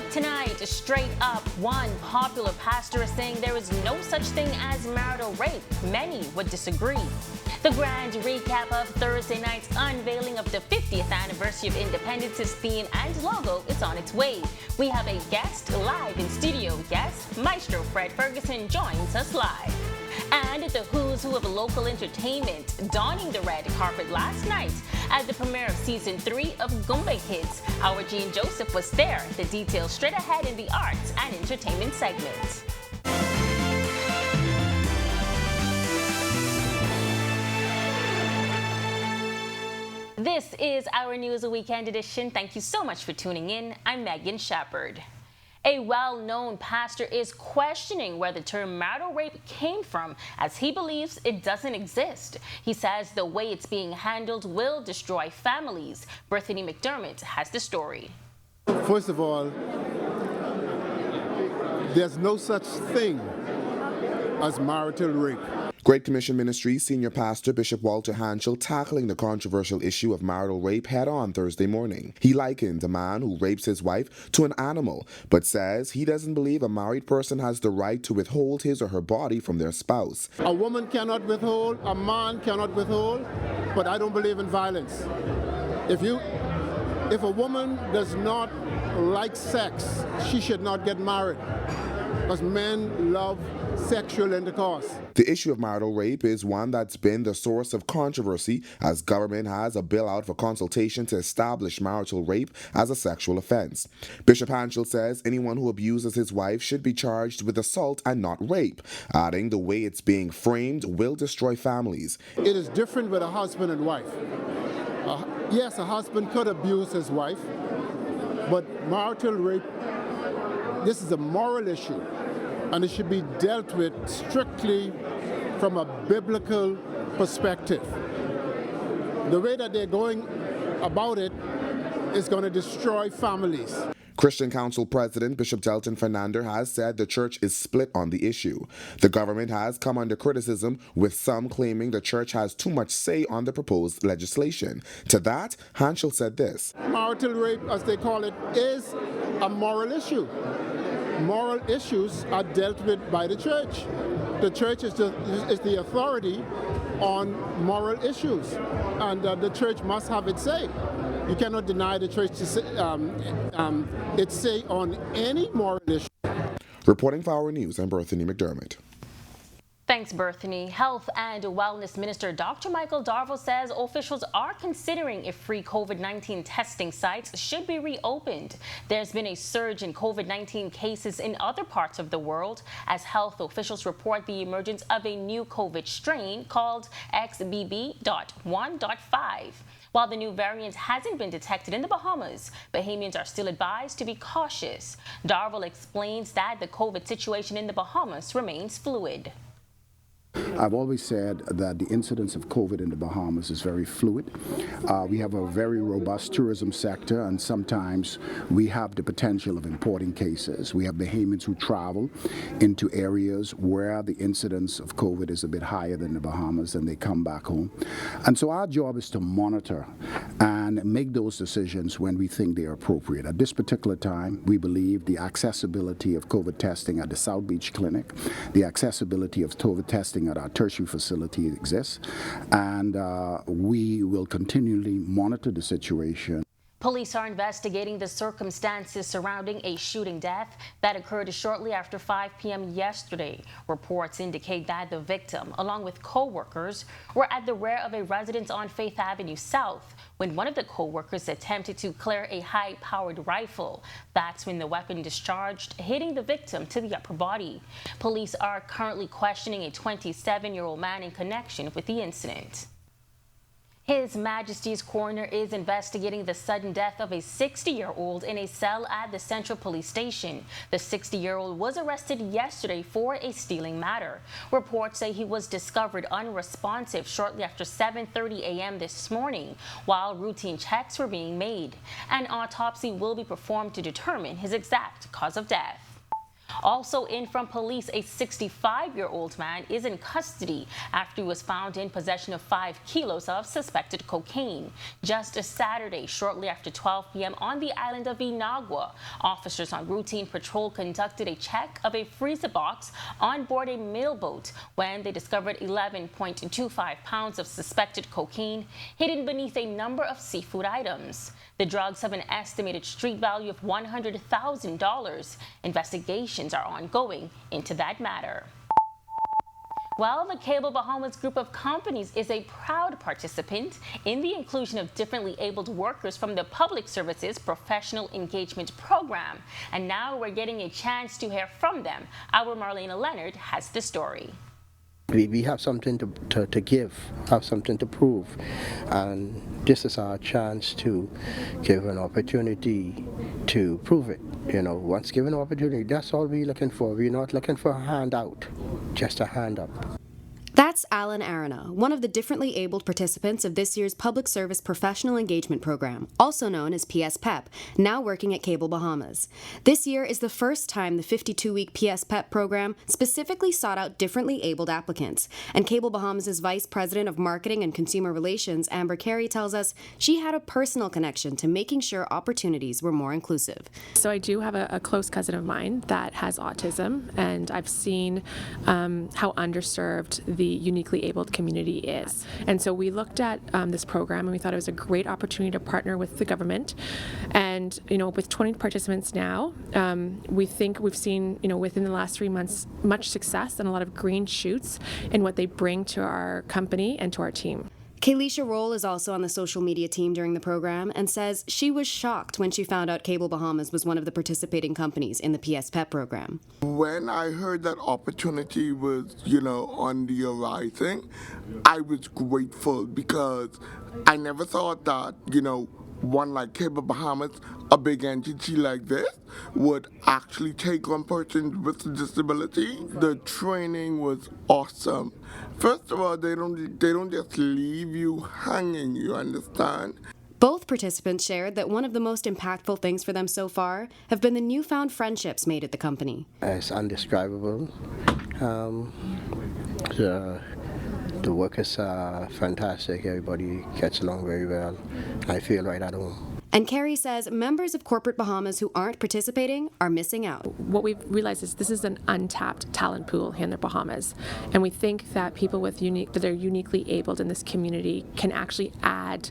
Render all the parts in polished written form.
up tonight, straight up, one popular pastor is saying there is no such thing as marital rape. Many would disagree. The grand recap of Thursday night's unveiling of the 50th anniversary of Independence's theme and logo is on its way. We have a guest live in studio. Yes, Maestro Fred Ferguson joins us live. And the who's who of local entertainment donning the red carpet last night at the premiere of Season 3 of Goombay Kids. Our Jean Joseph was there. The details straight ahead in the arts and entertainment segment. This is Our News Weekend Edition. Thank you so much for tuning in. I'm Megan Shepard. A well-known pastor is questioning where the term marital rape came from, as he believes it doesn't exist. He says the way it's being handled will destroy families. Bethany McDermott has the story. First of all, there's no such thing as marital rape. Great Commission Ministries Senior Pastor Bishop Walter Hanschel tackling the controversial issue of marital rape head-on Thursday morning. He likened a man who rapes his wife to an animal, but says he doesn't believe a married person has the right to withhold his or her body from their spouse. A woman cannot withhold, a man cannot withhold, but I don't believe in violence. If a woman does not like sex, she should not get married, because men love sexual intercourse. The issue of marital rape is one that's been the source of controversy, as government has a bill out for consultation to establish marital rape as a sexual offense. Bishop Hanschel says anyone who abuses his wife should be charged with assault and not rape, adding the way it's being framed will destroy families. It is different with a husband and wife. Yes, a husband could abuse his wife, but marital rape, this is a moral issue, and it should be dealt with strictly from a biblical perspective. The way that they're going about it is going to destroy families. Christian Council President Bishop Delton Fernandez has said the church is split on the issue. The government has come under criticism, with some claiming the church has too much say on the proposed legislation. To that, Hanschel said this. Marital rape, as they call it, is a moral issue. Moral issues are dealt with by the church. The church is the authority on moral issues, and the church must have its say. You cannot deny the church to say, its say on any moral issue. Reporting for Our News, I'm Bethany McDermott. Thanks, Bethany. Health and Wellness Minister Dr. Michael Darville says officials are considering if free COVID-19 testing sites should be reopened. There's been a surge in COVID-19 cases in other parts of the world as health officials report the emergence of a new COVID strain called XBB.1.5. While the new variant hasn't been detected in the Bahamas, Bahamians are still advised to be cautious. Darville explains that the COVID situation in the Bahamas remains fluid. I've always said that the incidence of COVID in the Bahamas is very fluid. We have a very robust tourism sector, and sometimes we have the potential of importing cases. We have Bahamians who travel into areas where the incidence of COVID is a bit higher than the Bahamas, and they come back home. And so our job is to monitor and make those decisions when we think they are appropriate. At this particular time, we believe the accessibility of COVID testing at the South Beach Clinic, the accessibility of COVID testing at our tertiary facility exists, and we will continually monitor the situation. Police are investigating the circumstances surrounding a shooting death that occurred shortly after 5 p.m. yesterday. Reports indicate that the victim, along with co-workers, were at the rear of a residence on Faith Avenue South when one of the co-workers attempted to clear a high-powered rifle. That's when the weapon discharged, hitting the victim to the upper body. Police are currently questioning a 27-year-old man in connection with the incident. His Majesty's coroner is investigating the sudden death of a 60-year-old in a cell at the Central Police Station. The 60-year-old was arrested yesterday for a stealing matter. Reports say he was discovered unresponsive shortly after 7:30 a.m. this morning while routine checks were being made. An autopsy will be performed to determine his exact cause of death. Also in from police, a 65-year-old man is in custody after he was found in possession of 5 kilos of suspected cocaine. Just a Saturday, shortly after 12 p.m. on the island of Inagua, officers on routine patrol conducted a check of a freezer box on board a mailboat when they discovered 11.25 pounds of suspected cocaine hidden beneath a number of seafood items. The drugs have an estimated street value of $100,000. Investigations are ongoing into that matter. Well, the Cable Bahamas group of companies is a proud participant in the inclusion of differently abled workers from the Public Services Professional Engagement Program. And now we're getting a chance to hear from them. Our Marlena Leonard has the story. We have something to give, have something to prove, and this is our chance to give an opportunity to prove it. You know, once given an opportunity, that's all we're looking for. We're not looking for a handout, just a hand up. That's Alan Arana, one of the differently abled participants of this year's Public Service Professional Engagement Program, also known as PSPEP, now working at Cable Bahamas. This year is the first time the 52-week PSPEP program specifically sought out differently abled applicants, and Cable Bahamas' Vice President of Marketing and Consumer Relations, Amber Carey, tells us she had a personal connection to making sure opportunities were more inclusive. So I do have a close cousin of mine that has autism, and I've seen how underserved the uniquely abled community is. And so we looked at this program and we thought it was a great opportunity to partner with the government. And, you know, with 20 participants now, we think we've seen, you know, within the last 3 months, much success and a lot of green shoots in what they bring to our company and to our team. Kaylisha Roll is also on the social media team during the program and says she was shocked when she found out Cable Bahamas was one of the participating companies in the PSPEP program. When I heard that opportunity was, on the horizon, I was grateful because I never thought that, one like Cable Bahamas, a big entity like this, would actually take on persons with a disability. The training was awesome. First of all, they don't just leave you hanging, you understand? Both participants shared that one of the most impactful things for them so far have been the newfound friendships made at the company. It's indescribable. The workers are fantastic. Everybody gets along very well. I feel right at home. And Carrie says members of corporate Bahamas who aren't participating are missing out. What we've realized is this is an untapped talent pool here in the Bahamas. And we think that people that are uniquely abled in this community can actually add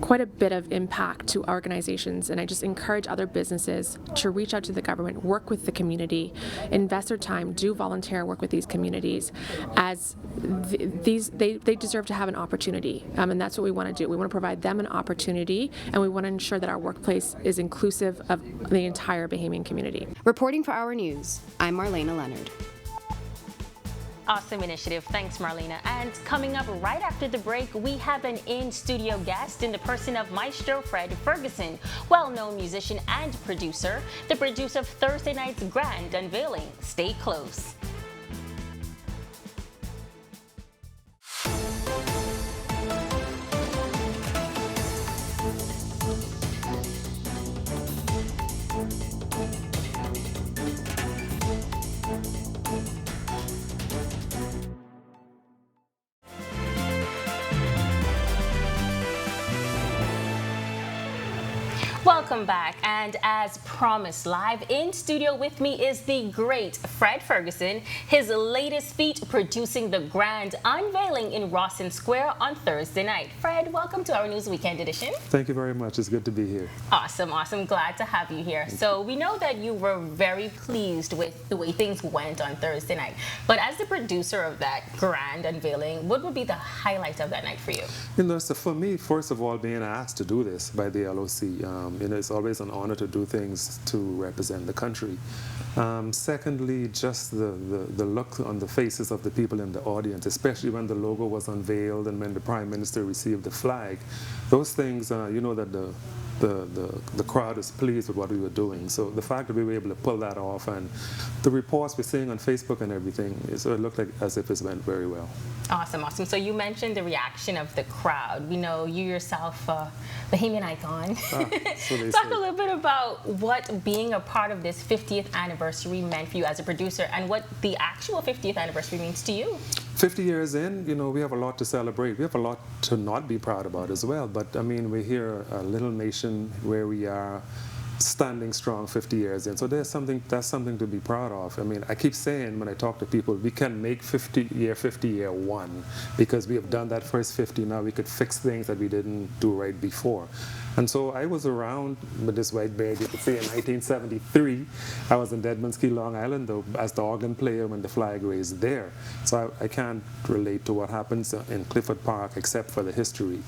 quite a bit of impact to organizations. And I just encourage other businesses to reach out to the government, work with the community, invest their time, do volunteer work with these communities, as they deserve to have an opportunity. And that's what we want to do. We want to provide them an opportunity, and we want to ensure that our workplace is inclusive of the entire Bahamian community. Reporting for Our News, I'm Marlena Leonard. Awesome initiative. Thanks, Marlena. And coming up right after the break, we have an in-studio guest in the person of Maestro Fred Ferguson, well-known musician and producer, the producer of Thursday night's grand unveiling. Stay close. Welcome back, and as promised, live in studio with me is the great Fred Ferguson. His latest feat producing the grand unveiling in Rawson Square on Thursday night. Fred, welcome to Our News Weekend Edition. Thank you very much. It's good to be here. Awesome. Glad to have you here. So we know that you were very pleased with the way things went on Thursday night. But as the producer of that grand unveiling, what would be the highlight of that night for you? So for me, first of all, being asked to do this by the LOC, it's always an honor to do things to represent the country. Secondly, just the look on the faces of the people in the audience, especially when the logo was unveiled and when the Prime Minister received the flag. Those things, that the crowd is pleased with what we were doing. So the fact that we were able to pull that off, and the reports we're seeing on Facebook and everything, so it looked like as if it went very well. Awesome, awesome. So you mentioned the reaction of the crowd. We know you yourself, Bahamian icon. So they Talk say. a little bit about what being a part of this 50th anniversary meant for you as a producer, and what the actual 50th anniversary means to you. 50 years in, we have a lot to celebrate. We have a lot to not be proud about as well. But I mean, we're here, a little nation where we are standing strong 50 years in. So that's something to be proud of. I mean, I keep saying when I talk to people, we can make 50 year one, because we have done that first 50. Now we could fix things that we didn't do right before. And so I was around with this white beard, you could say, in 1973. I was in Deadman's Key, Long Island, though, as the organ player when the flag raised there. So I can't relate to what happens in Clifford Park except for the history.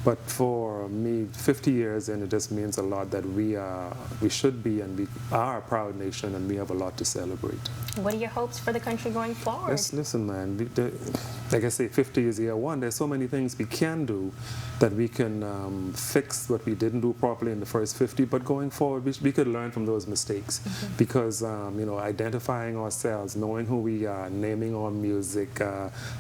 But for me, 50 years in, it just means a lot that we should be, and we are a proud nation, and we have a lot to celebrate. What are your hopes for the country going forward? Listen, man, like I say, 50 is year one. There's so many things we can do that we can fix what we didn't do properly in the first 50, but going forward, we could learn from those mistakes. Because, identifying ourselves, knowing who we are, naming our music,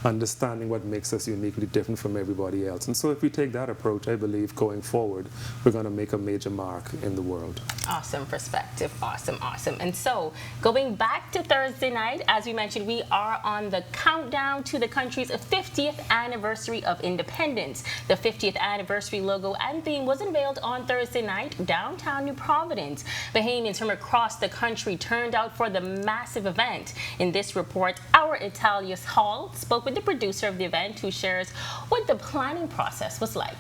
understanding what makes us uniquely different from everybody else. And so if we take that approach, I believe going forward, we're going to make a major mark in the world. Awesome perspective. Awesome, awesome. And so, going back to Thursday night, as we mentioned, we are on the countdown to the country's 50th anniversary of independence. The 50th anniversary logo and theme was unveiled on Thursday night downtown New Providence. Bahamians from across the country turned out for the massive event. In this report, our Italius Hall spoke with the producer of the event, who shares what the planning process was like.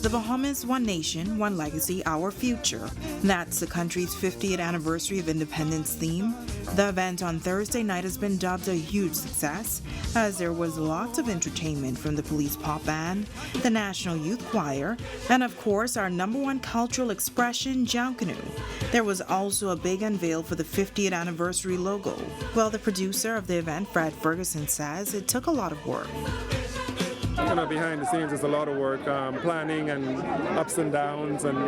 The Bahamas, one nation, one legacy, our future. That's the country's 50th anniversary of independence theme. The event on Thursday night has been dubbed a huge success, as there was lots of entertainment from the police pop band, the National Youth Choir, and of course our #1 cultural expression, Jankanu. There was also a big unveil for the 50th anniversary logo. Well, the producer of the event, Fred Ferguson, says it took a lot of work. Behind the scenes is a lot of work, planning and ups and downs, and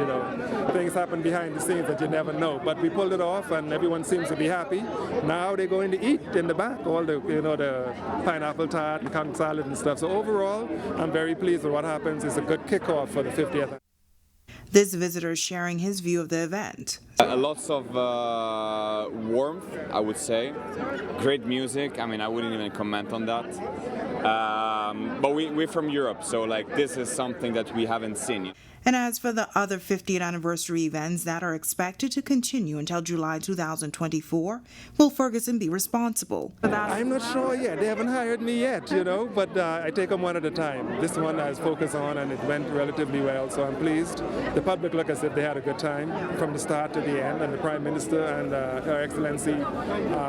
things happen behind the scenes that you never know. But we pulled it off, and everyone seems to be happy. Now they're going to eat in the back, all the the pineapple tart and conch salad and stuff. So overall, I'm very pleased with what happens. It's a good kickoff for the 50th. This visitor is sharing his view of the event. Lots of warmth, I would say. Great music. I mean, I wouldn't even comment on that. But we're from Europe, so this is something that we haven't seen. And as for the other 50th anniversary events that are expected to continue until July 2024, will Ferguson be responsible? I'm not sure yet. They haven't hired me yet, but I take them one at a time. This one I was focused on, and it went relatively well, so I'm pleased. The public look as if they had a good time from the start to the end, and the Prime Minister and Her Excellency,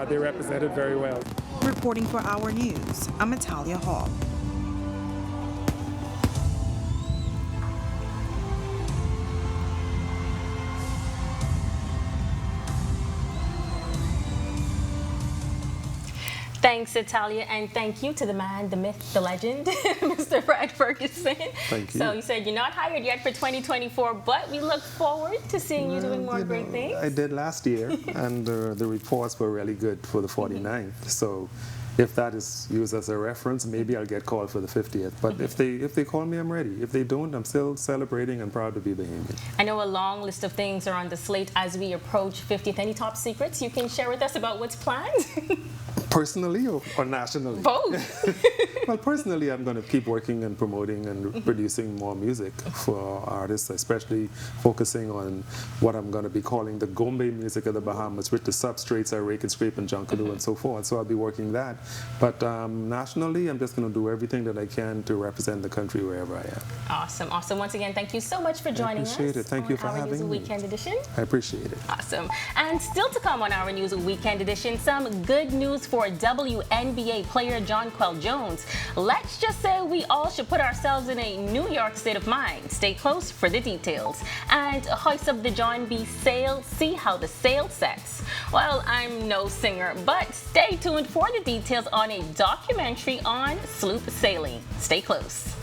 they represented very well. Reporting for Our News, I'm Italia Hall. Thanks, Italia, and thank you to the man, the myth, the legend, Mr. Fred Ferguson. Thank you. So you said you're not hired yet for 2024, but we look forward to seeing you doing more great things. I did last year, and the reports were really good for the 49th. So if that is used as a reference, maybe I'll get called for the 50th. But if they call me, I'm ready. If they don't, I'm still celebrating and proud to be Bahamian. I know a long list of things are on the slate as we approach 50th. Any top secrets you can share with us about what's planned? Personally or nationally? Both. Well, personally, I'm going to keep working and promoting and producing more music for artists, especially focusing on what I'm going to be calling the Gombe music of the Bahamas, with the substrates, rake and scrape and Jankanu and so forth. So I'll be working that. But nationally, I'm just going to do everything that I can to represent the country wherever I am. Awesome, awesome. Once again, thank you so much for joining us. I appreciate it. Thank you for having me. Weekend Edition. I appreciate it. Awesome. And still to come on Our News Weekend Edition, some good news for for WNBA player Jonquel Jones. Let's just say we all should put ourselves in a New York state of mind. Stay close for the details. And hoist up the John B. sail, see how the sail sets. Well, I'm no singer, but stay tuned for the details on a documentary on sloop sailing. Stay close.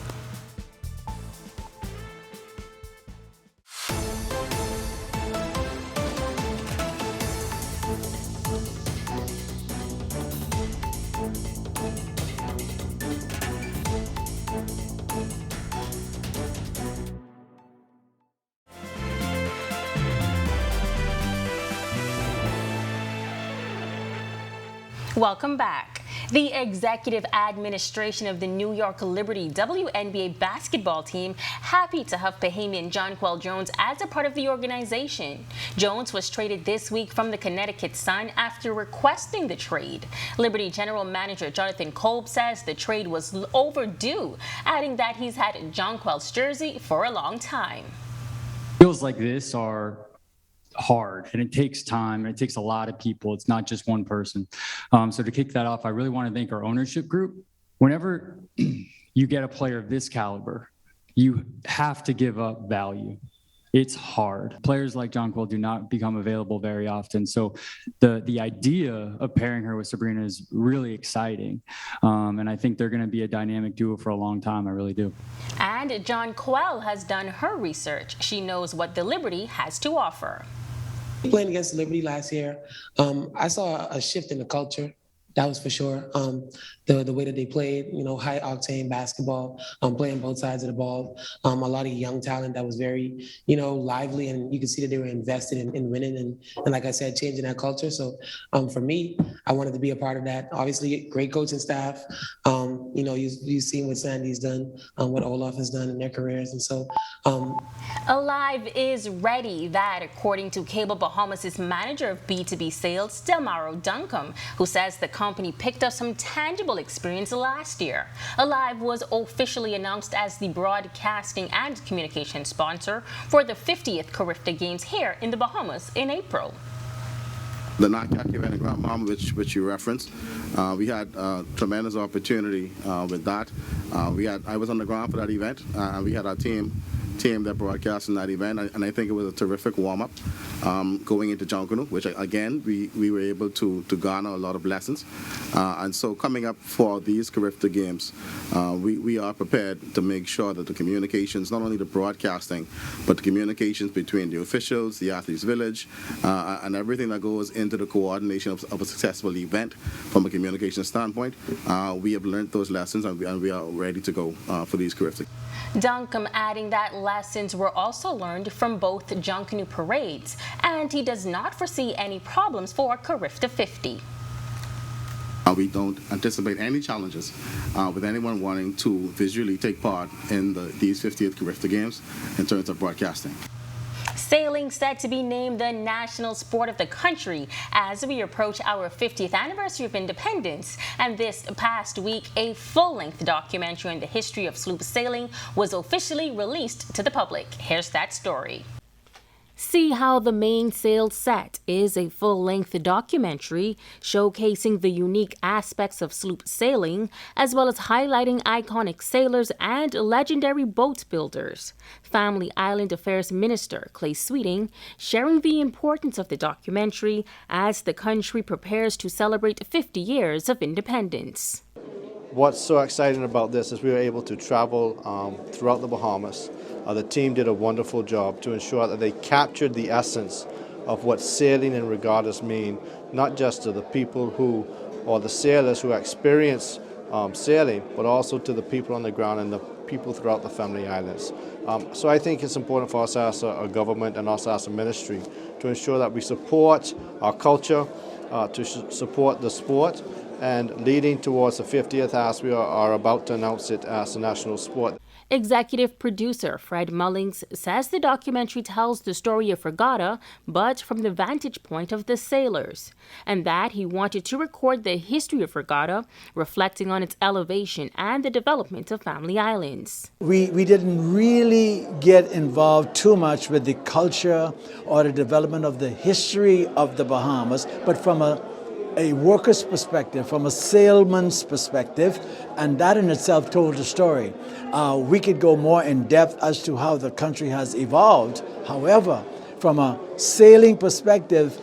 Welcome back. The executive administration of the New York Liberty WNBA basketball team happy to have Bahamian Jonquel Jones as a part of the organization. Jones was traded this week from the Connecticut Sun after requesting the trade. Liberty General Manager Jonathan Kolb says the trade was overdue, adding that he's had Jonquel's jersey for a long time. Deals like this are hard, and it takes time, and it takes a lot of people. It's not just one person. So to kick that off, I really want to thank our ownership group. Whenever you get a player of this caliber, you have to give up value. It's hard. Players like Jonquel do not become available very often. So the idea of pairing her with Sabrina is really exciting. And I think they're going to be a dynamic duo for a long time. I really do. And Jonquel has done her research. She knows what the Liberty has to offer. Playing against Liberty last year, I saw a shift in the culture. That was for sure. The way that they played, high octane basketball, playing both sides of the ball. A lot of young talent that was very, lively, and you could see that they were invested in winning and like I said, changing that culture. So for me, I wanted to be a part of that. Obviously, great coaching staff. You've seen what Sandy's done, what Olaf has done in their careers, and so. Alive is ready. That, according to Cable Bahamas' manager of B2B sales, Delmaro Duncombe, who says the company picked up some tangible experience last year. Alive was officially announced as the broadcasting and communication sponsor for the 50th Carifta Games here in the Bahamas in April. The NACAC event in Grand Bahama, which you referenced, we had tremendous opportunity with that. I was on the ground for that event, and we had our team that broadcast in that event, and I think it was a terrific warm-up going into Junkanoo, which again we were able to garner a lot of lessons, and so coming up for these Carifta Games, we are prepared to make sure that the communications, not only the broadcasting, but the communications between the officials, the athletes village, and everything that goes into the coordination of a successful event from a communication standpoint, we have learned those lessons, and we are ready to go for these Carifta. Duncombe adding that lessons were also learned from both Junkanoo parades, and he does not foresee any problems for Carifta 50. We don't anticipate any challenges with anyone wanting to visually take part in these 50th Carifta Games in terms of broadcasting. Sailing set to be named the national sport of the country as we approach our 50th anniversary of independence. And this past week, a full-length documentary on the history of sloop sailing was officially released to the public. Here's that story. See How the Mainsail Set is a full-length documentary showcasing the unique aspects of sloop sailing, as well as highlighting iconic sailors and legendary boat builders. Family Island Affairs Minister Clay Sweeting sharing the importance of the documentary as the country prepares to celebrate 50 years of independence. What's so exciting about this is we were able to travel throughout the Bahamas. The team did a wonderful job to ensure that they captured the essence of what sailing and regattas mean, not just to the people or the sailors who experience sailing, but also to the people on the ground and the people throughout the Family Islands. So I think it's important for us as a government and us as a ministry to ensure that we support our culture, to support the sport, and leading towards the 50th as we are about to announce it as a national sport. Executive producer Fred Mullings says the documentary tells the story of regatta, but from the vantage point of the sailors, and that he wanted to record the history of regatta, reflecting on its elevation and the development of Family Islands. We didn't really get involved too much with the culture or the development of the history of the Bahamas, but from a a worker's perspective, from a salesman's perspective, and that in itself told the story. We could go more in depth as to how the country has evolved. However, from a sailing perspective,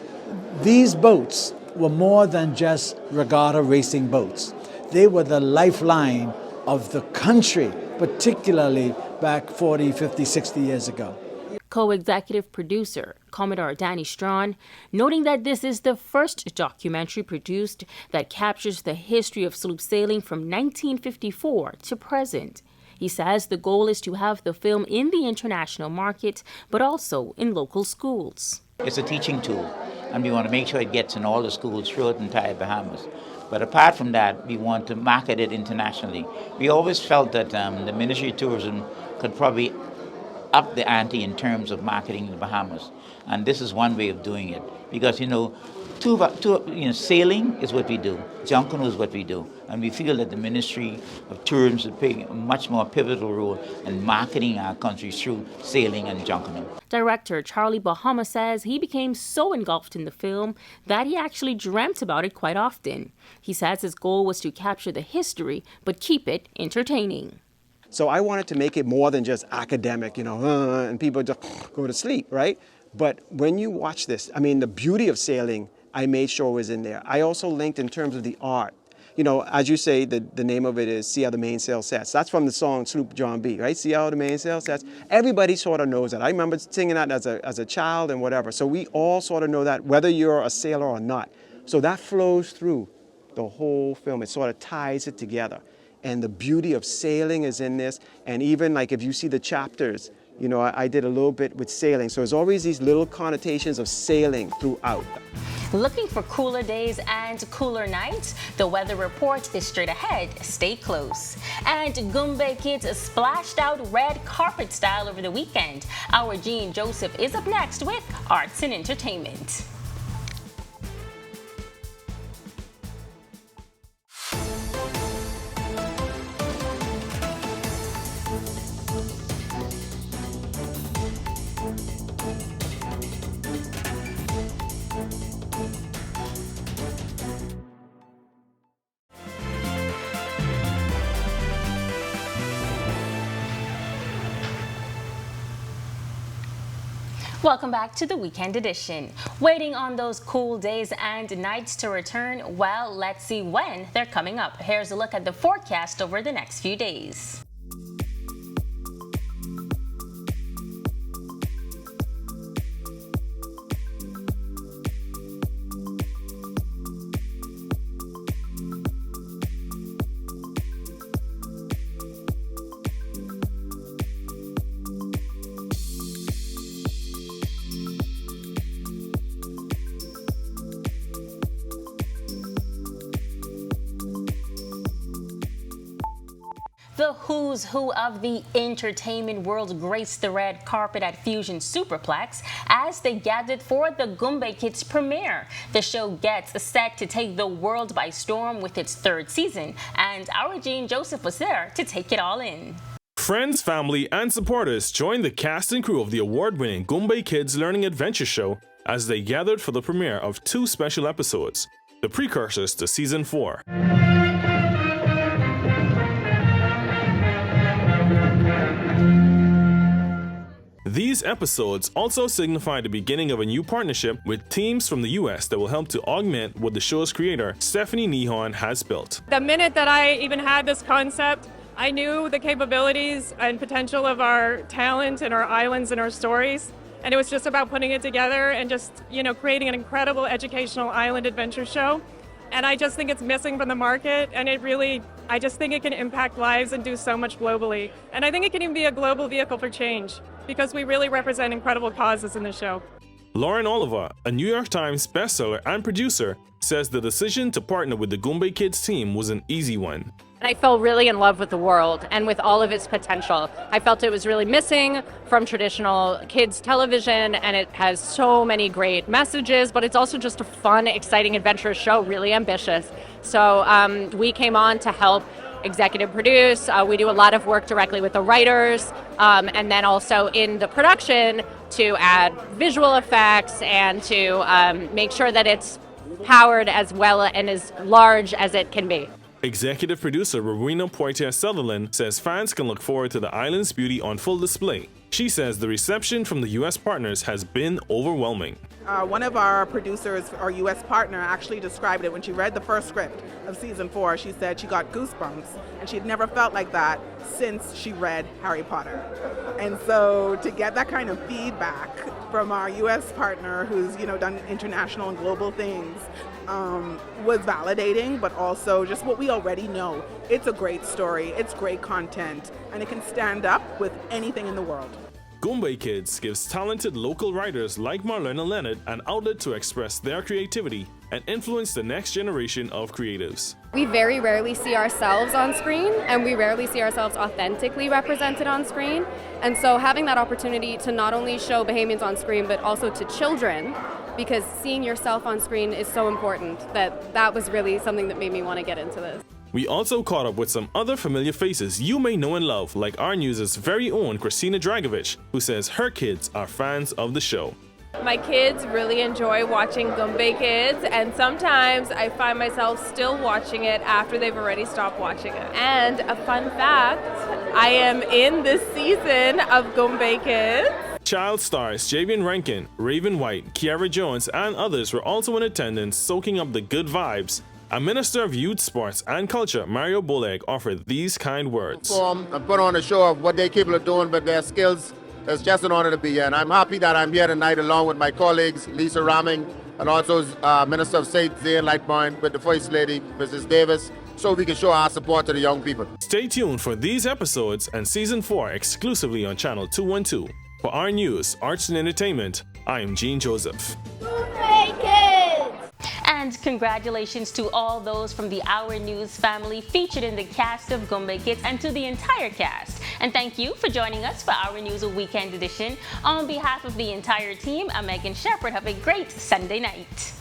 these boats were more than just regatta racing boats. They were the lifeline of the country, particularly back 40, 50, 60 years ago. Co-executive producer Commodore Danny Strawn, noting that this is the first documentary produced that captures the history of sloop sailing from 1954 to present. He says the goal is to have the film in the international market, but also in local schools. It's a teaching tool, and we want to make sure it gets in all the schools throughout the entire Bahamas. But apart from that, we want to market it internationally. We always felt that the Ministry of Tourism could probably up the ante in terms of marketing the Bahamas, and this is one way of doing it. Because sailing is what we do, Junkanoo is what we do, and we feel that the Ministry of Tourism is playing a much more pivotal role in marketing our country through sailing and Junkanoo. Director Charlie Bahamas says he became so engulfed in the film that he actually dreamt about it quite often. He says his goal was to capture the history, but keep it entertaining. So I wanted to make it more than just academic, and people just go to sleep, right? But when you watch this, I mean, the beauty of sailing, I made sure was in there. I also linked in terms of the art. As you say, the name of it is See How the Mainsail Sets. That's from the song Sloop John B, right? See How the Mainsail Sets. Everybody sort of knows that. I remember singing that as a child and whatever. So we all sort of know that, whether you're a sailor or not. So that flows through the whole film. It sort of ties it together. And the beauty of sailing is in this. And even like if you see the chapters, I did a little bit with sailing. So there's always these little connotations of sailing throughout. Looking for cooler days and cooler nights? The weather report is straight ahead. Stay close. And Goombay kids splashed out red carpet style over the weekend. Our Jean Joseph is up next with Arts and Entertainment. Welcome back to the weekend edition. Waiting on those cool days and nights to return? Well, let's see when they're coming up. Here's a look at the forecast over the next few days. The who's who of the entertainment world graced the red carpet at Fusion Superplex as they gathered for the Goombay Kids premiere. The show gets set to take the world by storm with its third season, and our Jean Joseph was there to take it all in. Friends, family, and supporters joined the cast and crew of the award-winning Goombay Kids Learning Adventure Show as they gathered for the premiere of 2 special episodes, the precursors to Season 4. These episodes also signify the beginning of a new partnership with teams from the US that will help to augment what the show's creator, Stephanie Nihon, has built. The minute that I even had this concept, I knew the capabilities and potential of our talent and our islands and our stories. And it was just about putting it together and just, creating an incredible educational island adventure show. And I just think it's missing from the market, and I just think it can impact lives and do so much globally. And I think it can even be a global vehicle for change, because we really represent incredible causes in the show. Lauren Oliver, a New York Times bestseller and producer, says the decision to partner with the Goombay Kids team was an easy one. I fell really in love with the world and with all of its potential. I felt it was really missing from traditional kids television, and it has so many great messages, but it's also just a fun, exciting, adventurous show, really ambitious. So we came on to help executive produce. We do a lot of work directly with the writers, and then also in the production to add visual effects and to make sure that it's powered as well and as large as it can be. Executive producer Rowena Poitier-Sutherland says fans can look forward to the island's beauty on full display. She says the reception from the U.S. partners has been overwhelming. One of our producers, our U.S. partner, actually described it when she read the first script of season 4. She said she got goosebumps, and she'd never felt like that since she read Harry Potter. And so to get that kind of feedback from our U.S. partner, who's done international and global things, was validating, but also just what we already know. It's a great story, it's great content, and it can stand up with anything in the world. Goombay Kids gives talented local writers like Marlena Leonard an outlet to express their creativity and influence the next generation of creatives. We very rarely see ourselves on screen, and we rarely see ourselves authentically represented on screen. And so having that opportunity to not only show Bahamians on screen, but also to children, because seeing yourself on screen is so important, that was really something that made me want to get into this. We also caught up with some other familiar faces you may know and love, like our News' very own Christina Dragovich, who says her kids are fans of the show. My kids really enjoy watching Goombay Kids, and sometimes I find myself still watching it after they've already stopped watching it. And a fun fact, I am in this season of Goombay Kids. Child stars Javian Rankin, Raven White, Kiara Jones, and others were also in attendance, soaking up the good vibes. A Minister of Youth, Sports and Culture, Mario Boleg, offered these kind words. Perform and put on a show of what they're capable of doing with their skills. It's just an honor to be here, and I'm happy that I'm here tonight along with my colleagues, Lisa Ramming, and also Minister of State, Zane Lightbourne, with the First Lady, Mrs. Davis, so we can show our support to the young people. Stay tuned for these episodes and Season 4 exclusively on Channel 212. For our news, arts and entertainment, I am Gene Joseph. And congratulations to all those from the Our News family featured in the cast of Goombay Kids, and to the entire cast. And thank you for joining us for Our News Weekend Edition. On behalf of the entire team, I'm Megan Shepherd. Have a great Sunday night.